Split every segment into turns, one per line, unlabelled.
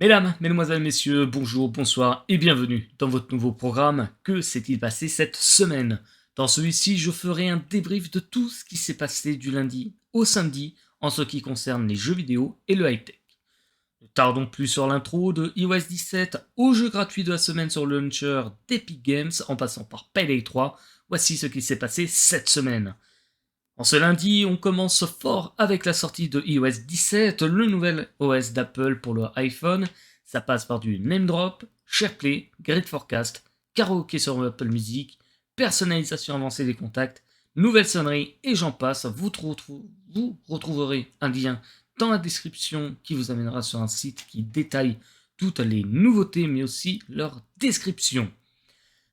Mesdames, mesdemoiselles, messieurs, bonjour, bonsoir et bienvenue dans votre nouveau programme. Que s'est-il passé cette semaine? Dans celui-ci, je ferai un débrief de tout ce qui s'est passé du lundi au samedi en ce qui concerne les jeux vidéo et le high-tech. Ne tardons plus sur l'intro de iOS 17 au jeu gratuit de la semaine sur le launcher d'Epic Games en passant par Payday 3. Voici ce qui s'est passé cette semaine. En ce lundi, on commence fort avec la sortie de iOS 17, le nouvel OS d'Apple pour le iPhone. Ça passe par du name drop, SharePlay, Grid Forecast, karaoké sur Apple Music, personnalisation avancée des contacts, nouvelles sonneries et j'en passe. Vous retrouverez un lien dans la description qui vous amènera sur un site qui détaille toutes les nouveautés mais aussi leur description.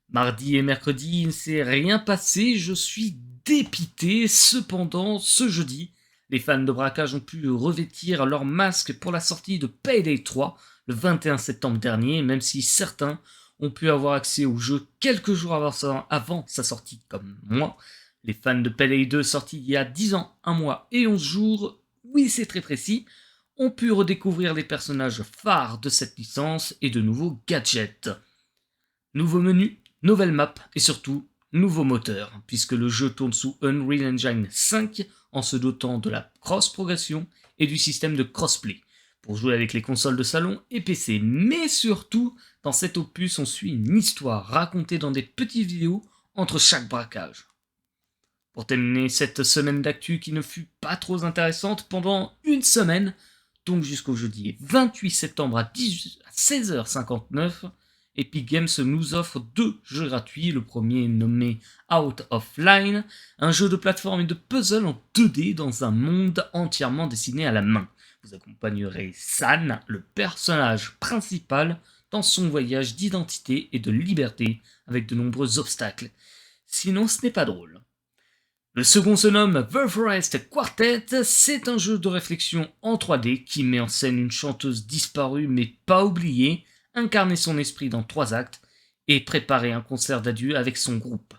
Mardi et mercredi, il ne s'est rien passé, je suis dépité. Cependant, ce jeudi, les fans de braquage ont pu revêtir leur masque pour la sortie de Payday 3 le 21 septembre dernier, même si certains ont pu avoir accès au jeu quelques jours avant sa sortie comme moi. Les fans de Payday 2 sortis il y a 10 ans, 1 mois et 11 jours, oui c'est très précis, ont pu redécouvrir les personnages phares de cette licence et de nouveaux gadgets. Nouveau menu, nouvelle map et surtout nouveau moteur, puisque le jeu tourne sous Unreal Engine 5 en se dotant de la cross-progression et du système de crossplay, pour jouer avec les consoles de salon et PC. Mais surtout, dans cet opus, on suit une histoire racontée dans des petites vidéos entre chaque braquage. Pour terminer cette semaine d'actu qui ne fut pas trop intéressante, pendant une semaine, donc jusqu'au jeudi 28 septembre à 16h59, Epic Games nous offre 2 jeux gratuits. Le premier nommé Out of Line, un jeu de plateforme et de puzzle en 2D dans un monde entièrement dessiné à la main. Vous accompagnerez San, le personnage principal, dans son voyage d'identité et de liberté avec de nombreux obstacles. Sinon, ce n'est pas drôle. Le second se nomme The Forest Quartet, c'est un jeu de réflexion en 3D qui met en scène une chanteuse disparue mais pas oubliée, incarner son esprit dans 3 actes et préparer un concert d'adieu avec son groupe.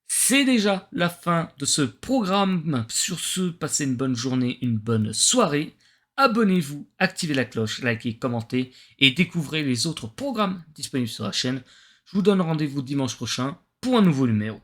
C'est déjà la fin de ce programme. Sur ce, passez une bonne journée, une bonne soirée. Abonnez-vous, activez la cloche, likez, commentez et découvrez les autres programmes disponibles sur la chaîne. Je vous donne rendez-vous dimanche prochain pour un nouveau numéro.